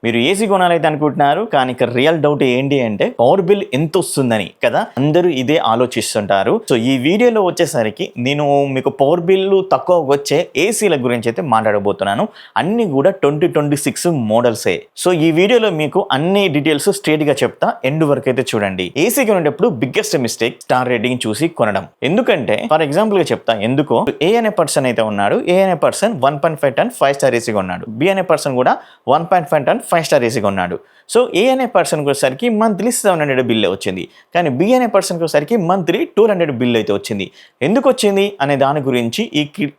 మీరు ఏసీ కొనాలైతే అనుకుంటున్నారు, కానీ ఇక్కడ రియల్ డౌట్ ఏంటి అంటే పవర్ బిల్ ఎంత వస్తుందని కదా, అందరూ ఇదే ఆలోచిస్తుంటారు. సో ఈ వీడియోలో వచ్చేసరికి నేను మీకు పవర్ బిల్లు తక్కువ వచ్చే ఏసీల గురించి అయితే మాట్లాడబోతున్నాను. అన్ని కూడా 2026 మోడల్సే. సో ఈ వీడియోలో మీకు అన్ని డీటెయిల్స్ స్ట్రేట్ గా చెప్తా, ఎండ్ వరకు అయితే చూడండి. ఏసీ కొనేటప్పుడు బిగ్గెస్ట్ మిస్టేక్ స్టార్ రేటింగ్ చూసి కొనడం. ఎందుకంటే ఫర్ ఎగ్జాంపుల్ గా చెప్తా ఎందుకో. ఏ అనే పర్సన్ అయితే ఉన్నాడు, ఏ అనే పర్సన్ 1.5 టన్ 5 స్టార్ ఏసీ కొన్నాడు. బి అనే పర్సన్ కూడా 1.5 టన్ 5 స్టార్ ఏసీ కొన్నాడు. సో ఏ అనే పర్సన్కి వచ్చేసరికి మంత్లీ 700 బిల్ వచ్చింది, కానీ బి అనే పర్సన్కి వచ్చేసరికి మంత్లీ 200 బిల్ అయితే వచ్చింది. ఎందుకు వచ్చింది అనే దాని గురించి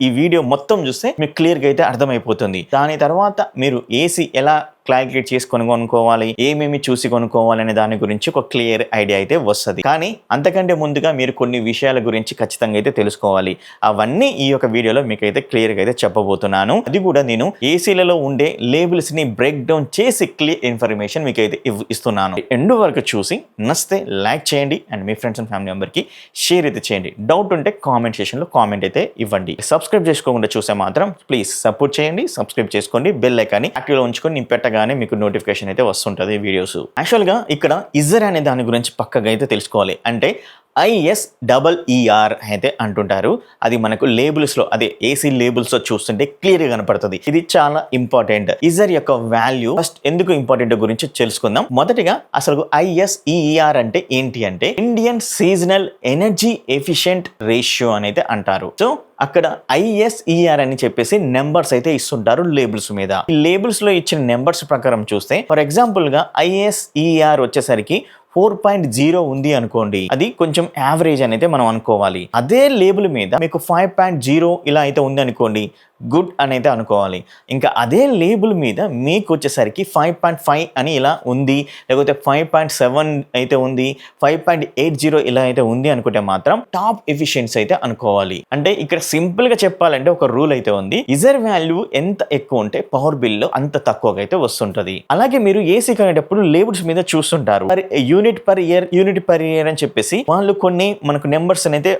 ఈ వీడియో మొత్తం చూస్తే మీకు క్లియర్గా అయితే అర్థమైపోతుంది. దాని తర్వాత మీరు ఏసీ ఎలా క్లారిఫికేట్ చేసుకొని కొనుక్కోవాలి, ఏమేమి చూసి కొనుక్కోవాలి అనే దాని గురించి ఒక క్లియర్ ఐడియా అయితే వస్తుంది. కానీ అంతకంటే ముందుగా మీరు కొన్ని విషయాల గురించి ఖచ్చితంగా అయితే తెలుసుకోవాలి. అవన్నీ ఈ యొక్క వీడియోలో మీకు అయితే క్లియర్గా అయితే చెప్పబోతున్నాను. అది కూడా నేను ఏసీలలో ఉండే లేబుల్స్ ని బ్రేక్ డౌన్ చేసి క్లియర్ ఇన్ఫర్మేషన్ మీకు అయితే ఇస్తున్నాను. ఎండ్ వరకు చూసి నచ్చితే లైక్ చేయండి అండ్ మీ ఫ్రెండ్స్ అండ్ ఫ్యామిలీ మెంబర్కి షేర్ అయితే చేయండి. డౌట్ ఉంటే కామెంట్ సెక్షన్లో కామెంట్ అయితే ఇవ్వండి. సబ్స్క్రైబ్ చేసుకోకుండా చూస్తే మాత్రం ప్లీజ్ సపోర్ట్ చేయండి, సబ్స్క్రైబ్ చేసుకోండి, బెల్ ఐకాన్ని యాక్టివ్లో ఉంచుకొని నేను పెట్టగానే మీకు నోటిఫికేషన్ అయితే వస్తుంటుంది వీడియోస్. యాక్చువల్గా ఇక్కడ ఇజర్ అనే దాని గురించి పక్కగా అయితే తెలుసుకోవాలి. అంటే ISEER అయితే అంటుంటారు. అది మనకు లేబుల్స్లో, అదే ఏసీ లేబుల్స్లో చూస్తుంటే క్లియర్గా కనపడుతుంది. ఇది చాలా ఇంపార్టెంట్. ఇజర్ యొక్క వాల్యూ ఫస్ట్ ఎందుకు ఇంపార్టెంట్ గురించి తెలుసుకుందాం. మొదటిగా అసలు ISEER అంటే ఏంటి అంటే Indian seasonal energy efficient ratio అనేది అంటారు. సో అక్కడ ISER అని చెప్పేసి నెంబర్స్ అయితే ఇస్తుంటారు లేబుల్స్ మీద. ఈ లేబుల్స్ లో ఇచ్చిన నెంబర్స్ ప్రకారం చూస్తే ఫర్ ఎగ్జాంపుల్ గా ISER వచ్చేసరికి 4.0 ఉంది అనుకోండి, అది కొంచెం యావరేజ్ అనేది మనం అనుకోవాలి. అదే లేబుల్ మీద మీకు 5.0 ఇలా అయితే ఉంది అనుకోండి, గుడ్ అనేది అనుకోవాలి. ఇంకా అదే లేబుల్ మీద మీకు వచ్చేసరికి 5.5 అని ఇలా ఉంది, లేకపోతే 5.7 అయితే ఉంది, 5.80 ఇలా అయితే ఉంది అనుకుంటే మాత్రం టాప్ ఎఫిషియన్సీ అయితే అనుకోవాలి. అంటే ఇక్కడ సింపుల్ గా చెప్పాలంటే ఒక రూల్ అయితే ఉంది. ఇజర్ వాల్యూ ఎంత ఎక్కువ ఉంటే పవర్ బిల్ అంత తక్కువగా అయితే వస్తుంటది. అలాగే మీరు ఏసీ కొనేటప్పుడు లేబుల్స్ మీద చూస్తుంటారు యూనిట్ పర్ ఇయర్ అని చెప్పేసి వాళ్ళు కొన్ని మనకు నెంబర్స్ అయితే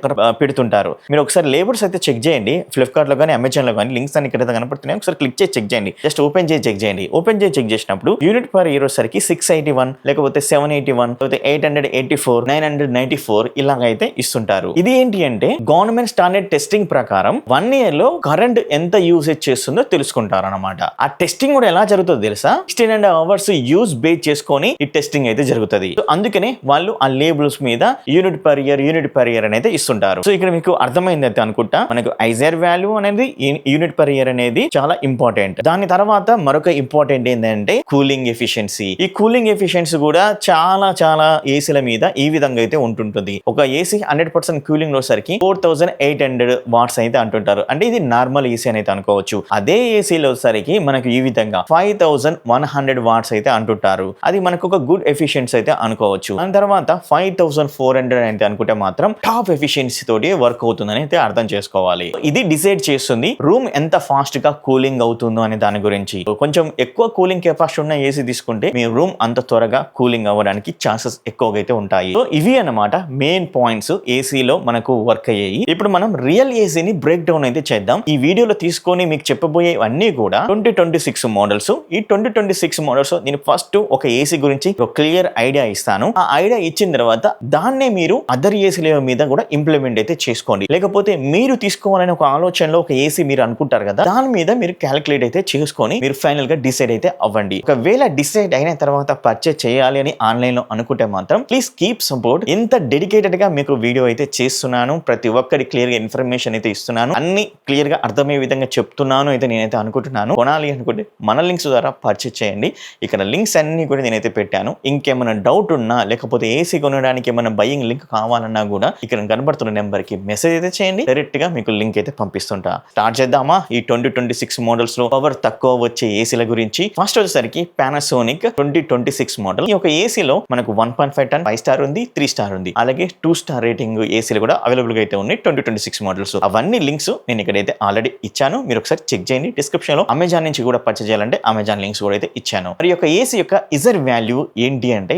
పెడుతుంటారు. మీరు ఒకసారి లేబుల్స్ అయితే చెక్ చేయండి. ఫ్లిప్కార్ట్ లో కానీ అమెజాన్ లో కానీ లింక్స్ అని ఇక్కడ కనపడుతున్నాయి, ఒకసారి క్లిక్ చేసి చెక్ చేయండి. జస్ట్ ఓపెన్ చేసి చెక్ చేయండి. ఓపెన్ చేసి చెక్ చేసినప్పుడు యూనిట్ పర్ ఇయర్ వచ్చేసరికి 681, లేకపోతే 781, లేకపోతే 884, 994 ఇలాగైతే ఇస్తుంటారు. ఇది ఏంటి అంటే గవర్నమెంట్ స్టాండర్డ్ టెస్టింగ్ ప్రకారం 1 ఇయర్ లో కరెంట్ ఎంత యూసేజ్ చేస్తుందో తెలుసుకుంటారు అనమాట. ఆ టెస్టింగ్ కూడా ఎలా జరుగుతుందో తెలుసా? 16.5 hours యూజ్ బేస్ చేసుకొని ఈ టెస్టింగ్ అయితే జరుగుతుంది. అందుకనే వాళ్ళు ఆ లేబుల్స్ మీద యూనిట్ పర్ ఇయర్ అనేది ఇస్తుంటారు. సో ఇక్కడ మీకు అర్థమైంది అయితే అనుకుంటా. మనకు ఐజర్ వాల్యూ అనేది యూనిట్ పర్ ఇయర్ అనేది చాలా ఇంపార్టెంట్. దాని తర్వాత మరొక ఇంపార్టెంట్ ఏంటంటే కూలింగ్ ఎఫిషియన్సీ. ఈ కూలింగ్ ఎఫిషియన్సీ కూడా చాలా ఏసీల మీద ఈ విధంగా అయితే ఉంటుంటుంది. ఒక ఏసీ 100% కూలింగ్ వచ్చేసరికి 4800 వాట్స్ అయితే అంటుంటారు. అంటే ఇది నార్మల్ ఏసీ అని అయితే అనుకోవచ్చు. అదే ఏసీలో వచ్చేసరికి మనకు ఈ విధంగా 5100 వాట్స్ అయితే అంటుంటారు. అది మనకు ఒక గుడ్ ఎఫిషియన్సీ అయితే అనుకోవచ్చు. దాని తర్వాత 5400 అయితే అనుకుంటే మాత్రం టాప్ ఎఫిషియన్సీ తోటి వర్క్ అవుతుందని అయితే అర్థం చేసుకోవాలి. ఇది డిసైడ్ చేస్తుంది రూమ్ ఎంత ఫాస్ట్ గా కూలింగ్ అవుతుందో అనే దాని గురించి. కొంచెం ఎక్కువ కూలింగ్ కెపాసిటీ ఉన్న ఏసీ తీసుకుంటే మీ రూమ్ అంత త్వరగా కూలింగ్ అవ్వడానికి ఛాన్సెస్ ఎక్కువగా అయితే ఉంటాయి. సో ఇవి అన్నమాట మెయిన్ పాయింట్స్ ఏసీలో మనకు వర్క్ అయ్యాయి. ఇప్పుడు మనం రియల్ ఏసీని బ్రేక్ డౌన్ అయితే చేద్దాం. ఈ వీడియోలో తీసుకొని మీకు చెప్పబోయే అన్ని కూడా 2026 మోడల్స్. ఈ 2026 మోడల్స్ నేను ఫస్ట్ ఒక ఏసీ గురించి ఒక క్లియర్ ఐడియా ఇస్తాను. ఆ ఐడియా ఇచ్చిన తర్వాత దాన్నే మీరు అదర్ ఏసీల మీద కూడా ఇంప్లిమెంట్ అయితే చేసుకోండి. లేకపోతే మీరు తీసుకోవాలని ఒక ఆలోచనలో ఒక ఏసీ మీరు అనుకుంటారు కదా, దాని మీద మీరు క్యాలిక్యులేట్ అయితే చేసుకొని మీరు ఫైనల్ గా డిసైడ్ అయితే అవ్వండి. ఒకవేళ డిసైడ్ అయిన తర్వాత పర్చేస్ చేయాలి అని ఆన్లైన్ లో అనుకుంటే మాత్రం ప్లీజ్ కీప్ సపోర్ట్. ఎంత డెడికేటెడ్ గా మీకు వీడియో అయితే చేస్తున్నాను, ప్రతి ఒక్కరి క్లియర్ గా ఇన్ఫర్మేషన్ అయితే ఇస్తున్నాను, అన్ని క్లియర్ గా అర్థమయ్యే విధంగా చెప్తున్నాను అయితే నేనైతే అనుకుంటున్నాను. కొనాలి అనుకుంటే మన లింక్స్ ద్వారా పర్చేస్ చేయండి. ఇక్కడ లింక్స్ అన్ని కూడా నేనైతే పెట్టాను. ఇంకేమైనా డౌట్ ఉన్నా లేకపోతే ఏసీ కొనడానికి ఏమైనా బయింగ్ లింక్ కావాలన్నా కూడా ఇక్కడ కనబడుతున్న నెంబర్ కి మెసేజ్ అయితే చేయండి. డైరెక్ట్ గా మీకు లింక్ అయితే పంపిస్తుంటా. స్టార్ట్ చేద్దామా ఈ 2026 మోడల్స్ లో పవర్ తక్కువ వచ్చే ఏసీల గురించి. ఫస్ట్ వచ్చేసరికి పానాసోనిక్ 2026 మోడల్. ఈ యొక్క ఏసీలో మనకు 1.5 టన్ 5 స్టార్ ఉంది, 3 స్టార్ ఉంది, అలాగే 2 స్టార్ రేటింగ్ ఏసీలు కూడా అవైలబుల్ గా అయితే ఉన్నాయి 2026 మోడల్స్. అవన్నీ లింక్స్ నేను ఇక్కడైతే ఆల్రెడీ ఇచ్చాను, మీరు ఒకసారి చెక్ చేయండి. డిస్క్రిప్షన్ లో అమెజాన్ నుంచి కూడా పర్చేజ్ చేయాలంటే అమెజాన్ లింక్స్ కూడా అయితే ఇచ్చాను. మరి యొక్క ఏసీ యొక్క ఇజర్ వాల్యూ ఏంటి అంటే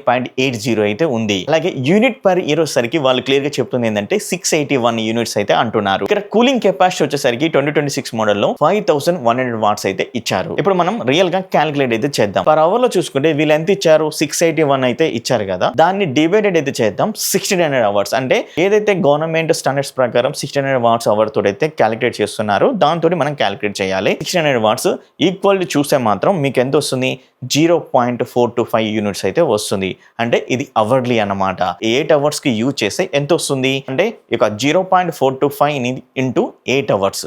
5.80 అయితే ఉంది. అలాగే యూనిట్ పర్ ఇయర్ వచ్చేసరికి వాళ్ళు క్లియర్ గా చెప్తుంది ఏంటంటే 681 యూనిట్స్ అయితే అంటున్నారు. ఇక్కడ కూలింగ్ కెపాసిటీ వచ్చేసరికి 2026 మోడల్ లో 5100 వాట్స్ అయితే ఇచ్చారు. ఇప్పుడు మనం రియల్ గా క్యాలిక్యులేట్ అయితే చేద్దాం. పర్ అవర్ లో చూసుకుంటే వీళ్ళు ఎంత ఇచ్చారు, 681 అయితే ఇచ్చారు కదా, దాన్ని డివైడెడ్ అయితే చేద్దాం 1600 అవర్స్. అంటే ఏదైతే గవర్నమెంట్ స్టాండర్డ్స్ ప్రకారం 1600 వాట్స్ అవర్ తోటి అయితే క్యాలిక్యులేట్ చేస్తున్నారు, దాంతో మనం క్యాలిక్యులేట్ చేయాలి. 1600 వాట్స్ ఈక్వల్ చూస్తే మాత్రం మీకు ఎంత వస్తుంది, 0.425 యూనిట్స్ అయితే వస్తుంది. అంటే ఇది అవర్లీ అన్నమాట. 8 అవర్స్ కి యూజ్ చేస్తే ఎంత వస్తుంది అంటే ఇక 0.425 ఇంటూ 8 అవర్స్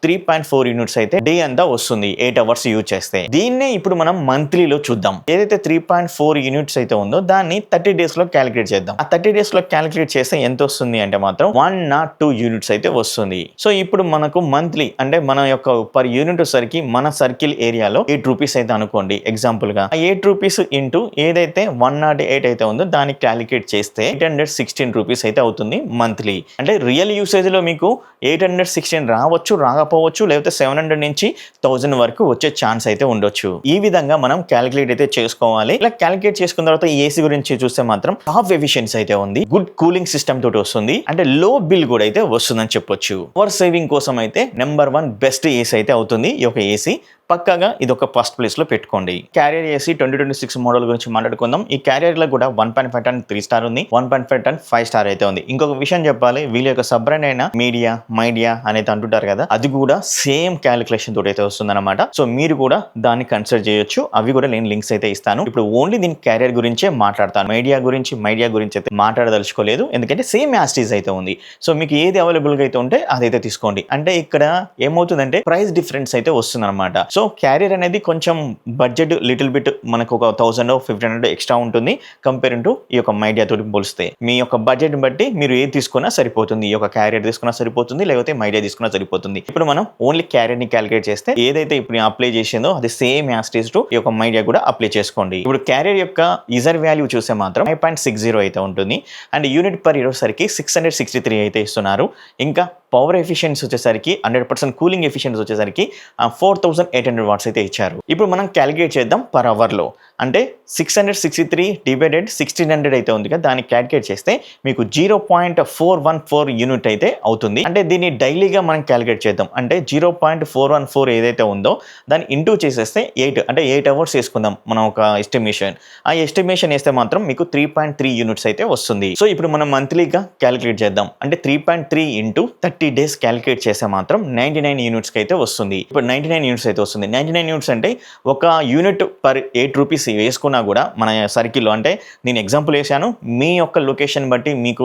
3.4 యూనిట్స్ అయితే డే అంతా వస్తుంది 8 అవర్స్ యూజ్ చేస్తే. దీన్నే ఇప్పుడు మనం మంత్లీలో చూద్దాం. ఏదైతే 3.4 యూనిట్స్ అయితే ఉందో దాన్ని 30 డేస్ లో క్యాలిక్యులేట్ చేద్దాం. ఆ 30 డేస్ లో క్యాలిక్యులేట్ చేస్తే ఎంత వస్తుంది అంటే మాత్రం 102 యూనిట్స్ అయితే వస్తుంది. సో ఇప్పుడు మనకు మంత్లీ అంటే మన యొక్క పర్ యూనిట్ సరికి మన సర్కిల్ ఏరియాలో 8 రూపీస్ అయితే అనుకోండి ఎగ్జాంపుల్ గా. 8 రూపీస్ ఇంటూ ఏదైతే 108 అయితే ఉందో దాన్ని క్యాలిక్యులేట్ చేస్తే 816 రూపీస్ అయితే అవుతుంది మంత్లీ. అంటే రియల్ యూసేజ్ లో మీకు 816 రావచ్చు, రాకపోవచ్చు, లేకపోతే 700 నుంచి 1000 వరకు వచ్చే ఛాన్స్ అయితే ఉండొచ్చు. ఈ విధంగా మనం క్యాలిక్యులేట్ అయితే చేసుకోవాలి. ఇలా క్యాలిక్యులేట్ చేసుకున్న తర్వాత ఏసీ గురించి చూస్తే మాత్రం టాప్ ఎఫిషియన్సీ అయితే ఉంది, గుడ్ కూలింగ్ సిస్టమ్ తోటి వస్తుంది, అంటే లో బిల్ కూడా అయితే వస్తుందని చెప్పొచ్చు. పవర్ సేవింగ్ కోసం అయితే నెంబర్ 1 బెస్ట్ ఏసీ అయితే అవుతుంది ఈ యొక్క ఏసీ. పక్కాగా ఇది ఒక ఫస్ట్ ప్లేస్ లో పెట్టుకోండి. క్యారియర్ ఏసీ 2026 మోడల్ గురించి మాట్లాడుకుందాం. ఈ క్యారియర్ లో కూడా 1.5 టన్ 3 స్టార్ ఉంది, 1.5 టన్ 5 స్టార్ అయితే ఉంది. ఇంకొక విషయం చెప్పాలి, వీళ్ళ యొక్క సబ్ బ్రాండ్ అయిన మీడియా మైడియా అనేది అంటుంటారు కదా, అది కూడా సేమ్ క్యాలిక్యులేషన్ తోటి అయితే వస్తుంది అనమాట. సో మీరు కూడా దాన్ని కన్సిడర్ చేయొచ్చు. అవి కూడా నేను లింక్స్ అయితే ఇస్తాను. ఇప్పుడు ఓన్లీ దీని క్యారియర్ గురించే మాట్లాడతాను, మైడియా గురించి అయితే మాట్లాడదలుచుకోలేదు, ఎందుకంటే సేమ్ యాస్టీజ్ అయితే ఉంది. సో మీకు ఏది అవైలబుల్ గా అయితే ఉంటే అదైతే తీసుకోండి. అంటే ఇక్కడ ఏమవుతుందంటే ప్రైస్ డిఫరెన్స్ అయితే వస్తుంది అనమాట. సో క్యారియర్ అనేది కొంచెం బడ్జెట్ లిటిల్ బిట్ మనకు ఒక 1000-1500 ఎక్స్ట్రా ఉంటుంది కంపేరింగ్ టు ఈ యొక్క మైడియా తోటి పోలిస్తే. మీ యొక్క బడ్జెట్ బట్టి మీరు ఏది తీసుకున్నా సరిపోతుంది. ఈ యొక్క క్యారియర్ తీసుకున్నా సరిపోతుంది, లేకపోతే మైడియా తీసుకున్నా సరిపోతుంది. ఇప్పుడు మనం ఓన్లీ క్యారియర్ ని క్యాలిక్యులేట్ చేస్తే ఏదైతే ఇప్పుడు అప్లై చేసిందో అది సేమ్ యాస్టీస్ టు ఈ యొక్క మైడియా కూడా అప్లై చేసుకోండి. ఇప్పుడు క్యారియర్ యొక్క యూజర్ వాల్యూ చూస్తే మాత్రం 5.60 అయితే ఉంటుంది. అండ్ యూనిట్ పర్ ఇయర్ సరికి 663 అయితే ఇస్తున్నారు. ఇంకా పవర్ ఎఫిషియన్సీ వచ్చేసరికి 100% కూలింగ్ ఎఫిషియన్సీ వచ్చేసరికి 4800 వాట్స్ అయితే ఇచ్చారు. ఇప్పుడు మనం క్యాలిక్యులేట్ చేద్దాం పర్ అవర్ లో. అంటే 663 డివైడెడ్ 1600 అయితే ఉంది కదా, దాన్ని క్యాలిక్యులేట్ చేస్తే మీకు 0.414 యూనిట్ అయితే అవుతుంది. అంటే దీన్ని డైలీగా మనం క్యాలిక్యులేట్ చేద్దాం. అంటే 0.414 ఏదైతే ఉందో దాన్ని ఇంటూ చేసేస్తే 8 అంటే 8 అవర్స్ వేసుకుందాం మనం ఒక ఎస్టిమేషన్. ఆ ఎస్టిమేషన్ వేస్తే మాత్రం మీకు 3.3 యూనిట్స్ అయితే వస్తుంది. సో ఇప్పుడు మనం మంత్లీగా క్యాలిక్యులేట్ చేద్దాం. అంటే 3.3 ఇంటూ 30 డేస్ క్యాలిక్యులేట్ చేస్తే మాత్రం 99 యూనిట్స్కి అయితే వస్తుంది. ఇప్పుడు 99 యూనిట్స్ అయితే వస్తుంది. 99 యూనిట్స్ అంటే ఒక యూనిట్ పర్ 8 రూపీస్ వేసుకున్నా కూడా మన సర్కిల్లో, అంటే నేను ఎగ్జాంపుల్ వేసాను, మీ యొక్క లొకేషన్ బట్టి మీకు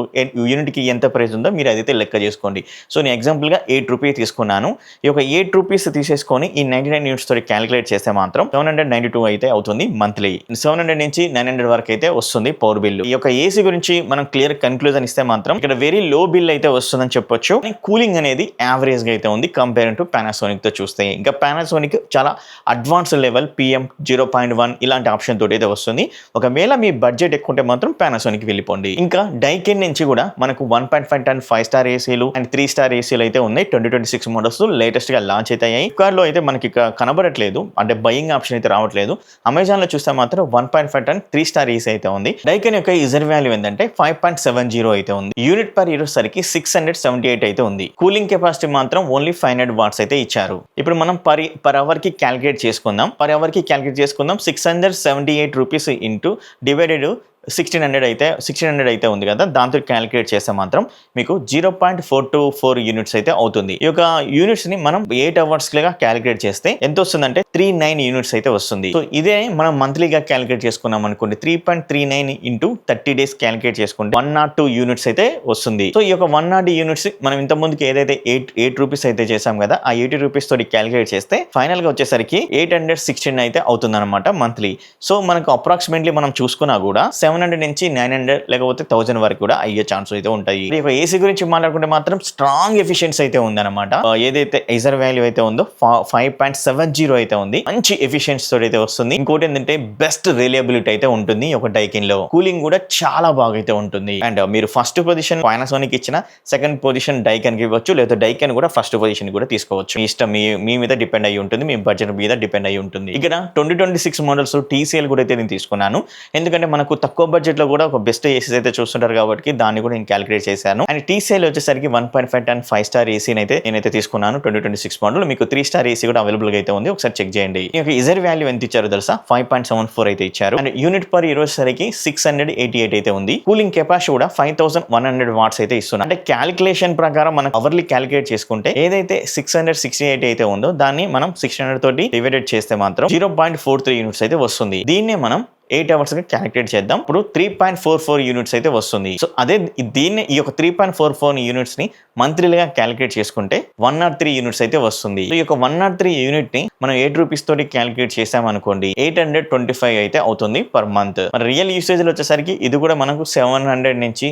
యూనిట్కి ఎంత ప్రైస్ ఉందో మీరు అదైతే లెక్క చేసుకోండి. సో నేను ఎగ్జాంపుల్గా 8 రూపీస్ తీసుకున్నాను. ఈ యొక్క 8 రూపీస్ తీసేసుకొని ఈ 99 యూనిట్స్ తోటి క్యాలిక్యులేట్ చేస్తే మాత్రం 792 అయితే అవుతుంది మంత్లీ. 700 నుంచి 900 వరకు అయితే వస్తుంది పవర్ బిల్. ఈ యొక్క ఏసీ గురించి మనం క్లియర్ కన్క్లూజన్ ఇస్తే మాత్రం ఇక్కడ వెరీ లో బిల్ అయితే వస్తుందని చెప్పొచ్చు. కూలింగ్ అనేది యావరేజ్ గా అయితే ఉంది కంపేర్ టు పానాసోనిక్ తో చూస్తే. ఇంకా పానాసోనిక్ చాలా అడ్వాన్స్ లెవెల్ PM 0.1 ఇలాంటి ఆప్షన్ తోటి అయితే వస్తుంది. ఒకవేళ మీ బడ్జెట్ ఎక్కువ ఉంటే మాత్రం పానాసోనిక్ వెళ్ళిపోండి. ఇంకా డైకెన్ నుంచి కూడా మనకు 1.5 టన్ 5 స్టార్ ఏసీలు అండ్ 3 స్టార్ ఏసీలు అయితే ఉన్నాయి. 2026 మోడల్స్ లేటెస్ట్ గా లాంచ్ అయితే అయ్యాయి. ఫ్లిప్కార్ట్ లో అయితే మనకి కనబడట్లేదు, అంటే బయింగ్ ఆప్షన్ అయితే రావట్లేదు. అమెజాన్ లో చూస్తే మాత్రం 1.5 టన్ 3 స్టార్ ఏసీ అయితే ఉంది. డైకెన్ యొక్క యూజర్ వాల్యూ ఏంటంటే 5.70 అయితే ఉంది. యూనిట్ పర్ ఇయర్ సరికి 678 అయితే ఉంది. కూలింగ్ కెపాసిటీ మాత్రం ఓన్లీ 500 వాట్స్ అయితే ఇచ్చారు. ఇప్పుడు మనం పర్ అవర్ కి క్యాలిక్యులేట్ చేసుకుందాం. 678 రూపీస్ ఇంటూ డివైడెడ్ 1600 అయితే ఉంది కదా, దాంతో క్యాలిక్యులేట్ చేస్తే మాత్రం మీకు 0.424 యూనిట్స్ అయితే అవుతుంది. ఈ యొక్క యూనిట్స్ ని మనం 8 అవర్స్ గా క్యాలిక్యులేట్ చేస్తే ఎంత వస్తుందంటే 39 యూనిట్స్ అయితే వస్తుంది. సో ఇదే మనం మంత్లీగా క్యాలిక్యులేట్ చేసుకున్నాం అనుకోండి, 3.39 ఇంటూ 30 డేస్ క్యాలిక్యులేట్ చేసుకుంటే 102 యూనిట్స్ అయితే వస్తుంది. సో ఈ యొక్క 102 యూనిట్స్ మనం ఇంత ముందుకి ఏదైతే 8 రూపీస్ అయితే చేసాం కదా, ఆ 80 రూపీస్ తోటి క్యాలిక్యులేట్ చేస్తే ఫైనల్ గా వచ్చేసరికి 816 అయితే అవుతుంది అనమాట మంత్లీ. సో మనకు అప్రాక్సిమేట్లీ మనం చూసుకున్నా కూడా 700 నుంచి 900 లేకపోతే 1000 వరకు కూడా అయ్యే ఛాన్స్ అయితే ఉంటాయి. ఏసీ గురించి మాట్లాడుకుంటే మాత్రం స్ట్రాంగ్ ఎఫిషియన్సీ అయితే ఉందన్నమాట. ఏదైతే యూజర్ వాల్యూ అయితే ఉందో 5.70 అయితే ఉంది. మంచి ఎఫిషియన్సీ తోటి అయితే వస్తుంది. ఇంకోటి ఏంటంటే బెస్ట్ రిలయబిలిటీ అయితే ఉంటుంది ఒక డైకెన్ లో. కూలింగ్ కూడా చాలా బాగా అయితే ఉంటుంది. అండ్ మీరు ఫస్ట్ పొజిషన్ పానాసోనిక్ ఇచ్చిన, సెకండ్ పొజిషన్ డైకెన్ కి ఇవ్వచ్చు, లేదా డైకెన్ కూడా ఫస్ట్ పొజిషన్ కూడా తీసుకోవచ్చు. మీ ఇష్టం, మీ మీద డిపెండ్ అయ్యి ఉంటుంది, మీ బడ్జెట్ మీద డిపెండ్ అయ్యి ఉంటుంది. ఇక్కడ 2026 మోడల్స్ TCL కూడా అయితే నేను తీసుకున్నాను, ఎందుకంటే మనకు తక్కువ తక్కువ బడ్జెట్ లో కూడా ఒక బెస్ట్ ఏసీస్ అయితే చూస్తుంటారు కాబట్టి దాన్ని కూడా నేను క్యాలిక్యులేట్ చేశాను. అండ్ TCL వచ్చేసరికి 1.5 టన్ 5 స్టార్ ఏసీ అయితే నేనైతే తీసుకున్నాను 2026 మోడల్. మీకు 3 స్టార్ ఏసీ కూడా అవైలబుల్ గా అయితే ఉంది, ఒకసారి చెక్ చేయండి. ఈ యొక్క ఇజర్ వాల్యూ ఎంత ఇచ్చారు తెలుసా? 5.74 అయితే ఇచ్చారు. అండ్ యూనిట్ పర్ ఈ రోజు సరికి 688 అయితే ఉంది. కూలింగ్ కెపాసిటీ కూడా 5100 వాట్స్ అయితే ఇస్తున్నారు. అంటే క్యాలిక్యులేషన్ ప్రకారం మనం అవర్లీ క్యాలిక్యులేట్ చేసుకుంటే ఏదైతే 668 అయితే ఉందో దాన్ని మనం 600 తోటి డివైడెడ్ చేస్తే మాత్రం 0.43 యూనిట్స్ అయితే వస్తుంది. దీన్నే మనం 8 అవర్స్ గా క్యాలిక్యులేట్ చేద్దాం. ఇప్పుడు 3.44 యూనిట్స్ అయితే వస్తుంది. సో అదే దీన్ని ఈ యొక్క 3.44 యూనిట్స్ ని మంత్లీగా క్యాలిక్యులేట్ చేసుకుంటే 103 యూనిట్స్ అయితే వస్తుంది. ఈ యొక్క 103 యూనిట్ ని మనం 8 రూపీస్ తోటి క్యాలిక్యులేట్ చేసాం అనుకోండి 825 అయితే అవుతుంది పర్ మంత్. మన రియల్ యూసేజ్ వచ్చేసరికి ఇది కూడా మనకు 700 నుంచి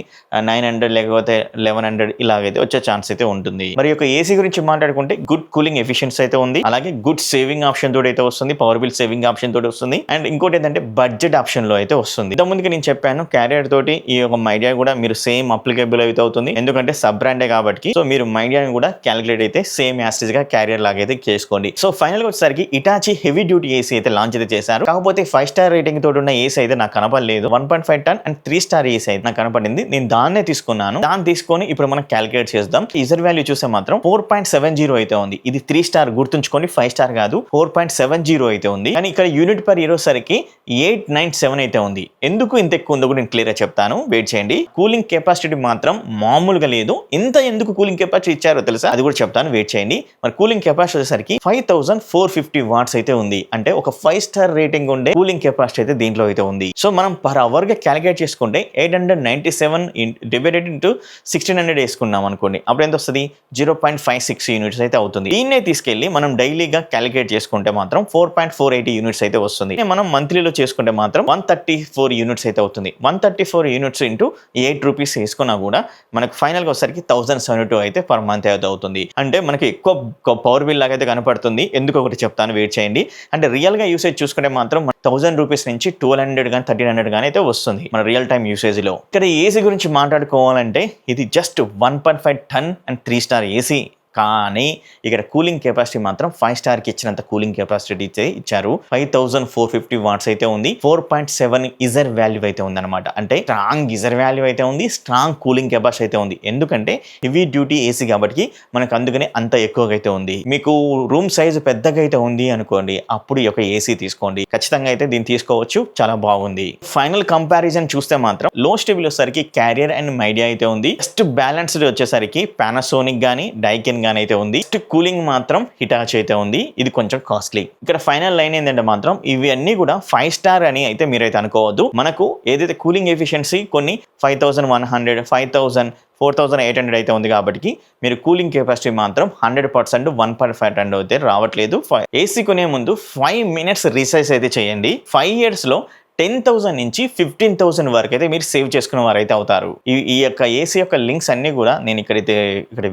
900 లేకపోతే 1100 ఇలాగైతే వచ్చే ఛాన్స్ అయితే ఉంటుంది. మరి యొక్క ఏసీ గురించి మాట్లాడుకుంటే గుడ్ కూలింగ్ ఎఫిషియన్సీ అయితే ఉంది, అలాగే గుడ్ సేవింగ్ ఆప్షన్ తోటి అయితే వస్తుంది, పవర్ బిల్ సేవింగ్ ఆప్షన్ తోటి వస్తుంది. అండ్ ఇంకోటి ఏంటంటే బడ్జెట్ ఆప్షన్ లో అయితే వస్తుంది. ఇంతకుముందుకి నేను చెప్పాను క్యారియర్ తోటి ఈ యొక్క మైడియా కూడా మీరు సేమ్ అప్లికేబుల్ అయితే అవుతుంది, ఎందుకంటే సబ్ బ్రాండే కాబట్టి. సో మీరు మైడియాని కూడా క్యాలిక్యులేట్ అయితే సేమ్ యాస్టిస్ గా క్యారియర్ లాగా అయితే చేసుకోండి. సో ఫైనల్ గా వచ్చేసరికి ఇటాచి హెవీ డ్యూటీ ఏసీ అయితే లాంచ్ అయితే చేశారు. కాకపోతే 5 స్టార్ రేటింగ్ తోటి ఉన్న ఏసీ అయితే నాకు కనపడలేదు. 1.5 టన్ అండ్ 3 స్టార్ ఏసీ అయితే నాకు కనపడింది. నేను దాన్నే తీసుకున్నాను. దాన్ని తీసుకొని ఇప్పుడు మనం క్యాలిక్యులేట్ చేద్దాం. ఇజర్ వాల్యూ చూస్తే మాత్రం 4.70 అయితే ఉంది. ఇది 3 స్టార్ గుర్తుంచుకొని 5 స్టార్ కాదు, 4.70 అయితే ఉంది. కానీ ఇక్కడ యూనిట్ పర్ ఈరోజు సరికి 897 అయితే ఉంది. ఎందుకు ఇంత ఎక్కువ ఉందో కూడా నేను క్లియర్ గా చెప్తాను, వెయిట్ చేయండి. కూలింగ్ కెపాసిటీ మాత్రం మామూలుగా లేదు. ఇంత ఎందుకు కూలింగ్ కెపాసిటీ ఇచ్చారో తెలుసా? అది కూడా చెప్తాను, వెయిట్ చేయండి. మరి కూలింగ్ కెపాసిటీ వచ్చేసరికి 5450 వాట్స్ అయితే ఉంది. అంటే ఒక 5 స్టార్ రేటింగ్ ఉండే కూలింగ్ కెపాసిటీ అయితే దీంట్లో అయితే ఉంది. సో మనం పర్ అవర్ గా క్యాలిక్యులేట్ చేసుకుంటే 897 డివైడెడ్ ఇంటూ 1600 వేసుకున్నాం అనుకోండి, అప్పుడు ఎంత వస్తుంది? 0.56 యూనిట్స్ అయితే అవుతుంది. దీన్నే తీసుకెళ్లి మనం డైలీగా క్యాలిక్యులేట్ చేసుకుంటే మాత్రం 4.48 యూనిట్స్ అయితే వస్తుంది. మనం మంత్లీలో చేసుకుంటే మాత్రం 134 యూనిట్స్ అయితే అవుతుంది. 134 యూనిట్స్ ఇంటూ 8 రూపీస్ వేసుకున్నా కూడా మనకు ఫైనల్ గా వచ్చేసరికి 1072 అయితే పర్ మంత్ అయితే అవుతుంది. అంటే మనకి ఎక్కువ పవర్ బిల్ లాగా అయితే కనపడుతుంది. ఎందుకు ఒకటి చెప్తాను, వెయిట్ చేయండి. అంటే రియల్ గా యూసేజ్ చూసుకుంటే మాత్రం 1000 రూపీస్ నుంచి 1200 కానీ 1300 కానీ అయితే వస్తుంది మన రియల్ టైమ్ యూసేజ్ లో. ఇక్కడ ఏసీ గురించి మాట్లాడుకోవాలంటే ఇది just 1.5 ton and 3 star AC. కానీ ఇక్కడ కూలింగ్ కెపాసిటీ మాత్రం 5 స్టార్ కి ఇచ్చినంత కూలింగ్ కెపాసిటీ ఇచ్చారు. 5450 వాట్స్ అయితే ఉంది. 4.7 ఇజర్ వాల్యూ అయితే ఉంది అనమాట. అంటే స్ట్రాంగ్ ఇజర్ వాల్యూ అయితే ఉంది, స్ట్రాంగ్ కూలింగ్ కెపాసిటీ అయితే ఉంది. ఎందుకంటే హెవీ డ్యూటీ ఏసీ కాబట్టి మనకు అందుకనే అంత ఎక్కువగా అయితే ఉంది. మీకు రూమ్ సైజ్ పెద్దగా అయితే ఉంది అనుకోండి, అప్పుడు ఈ యొక్క ఏసీ తీసుకోండి. ఖచ్చితంగా అయితే దీన్ని తీసుకోవచ్చు, చాలా బాగుంది. ఫైనల్ కంపారిజన్ చూస్తే మాత్రం లో స్టెబిల్ వచ్చేసరికి క్యారియర్ అండ్ మైడియా అయితే ఉంది. బెస్ట్ బ్యాలెన్స్డ్ వచ్చేసరికి పానాసోనిక్ గానీ డైకిన్ గానీ అయితే ఉంది. కూలింగ్ మాత్రం హిటాచి అయితే ఉంది, ఇది కొంచెం కాస్ట్లీ. ఇక్కడ ఫైనల్ లైన్ ఏంటంటే మాత్రం ఇవి అన్ని కూడా 5 స్టార్ అని అయితే మీరైతే అనుకోవద్దు. మనకు ఏదైతే కూలింగ్ ఎఫిషియన్సీ కొన్ని 5100, 5000, 4800 అయితే ఉంది కాబట్టి మీరు కూలింగ్ కెపాసిటీ మాత్రం 100% 1.5 టన్ అయితే రావట్లేదు. ఏసీ కొనే ముందు 5 మినిట్స్ రీసైజ్ అయితే చేయండి. 5 years లో 10,000 నుంచి 15,000 వరకు అయితే మీరు సేవ్ చేసుకున్న వారు అయితే అవుతారు. ఈ యొక్క ఏసీ యొక్క లింక్స్ అన్ని కూడా నేను ఇక్కడ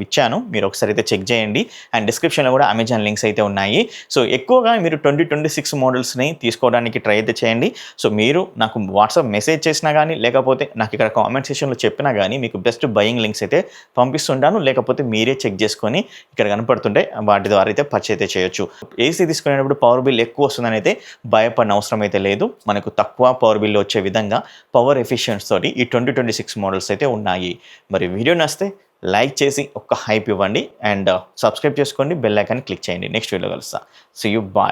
ఇచ్చాను, మీరు ఒకసారి అయితే చెక్ చేయండి. అండ్ డిస్క్రిప్షన్లో కూడా అమెజాన్ లింక్స్ అయితే ఉన్నాయి. సో ఎక్కువగా మీరు 2026 మోడల్స్ని తీసుకోవడానికి ట్రై అయితే చేయండి. సో మీరు నాకు వాట్సాప్ మెసేజ్ చేసినా కానీ లేకపోతే నాకు ఇక్కడ కామెంట్ సెక్షన్లో చెప్పినా కానీ మీకు బెస్ట్ బయింగ్ లింక్స్ అయితే పంపిస్తుంటాను. లేకపోతే మీరే చెక్ చేసుకొని ఇక్కడ కనపడుతుంటే వాటి ద్వారా అయితే పర్చేజ్ అయితే చేయొచ్చు. ఏసీ తీసుకునేటప్పుడు పవర్ బిల్ ఎక్కువ వస్తుందని అయితే భయపడిన అవసరం అయితే లేదు. మనకు తక్కువ పవర్ బిల్ వచ్చే విధంగా పవర్ ఎఫిషియన్సీ తోటి ఈ 2026 మోడల్స్ అయితే ఉన్నాయి. మరి వీడియో నచ్చితే లైక్ చేసి ఒక హైప్ ఇవ్వండి అండ్ సబ్స్క్రైబ్ చేసుకోండి, బెల్ ఐకాన్ క్లిక్ చేయండి. నెక్స్ట్ వీడియో కలుస్తా. See you, bye.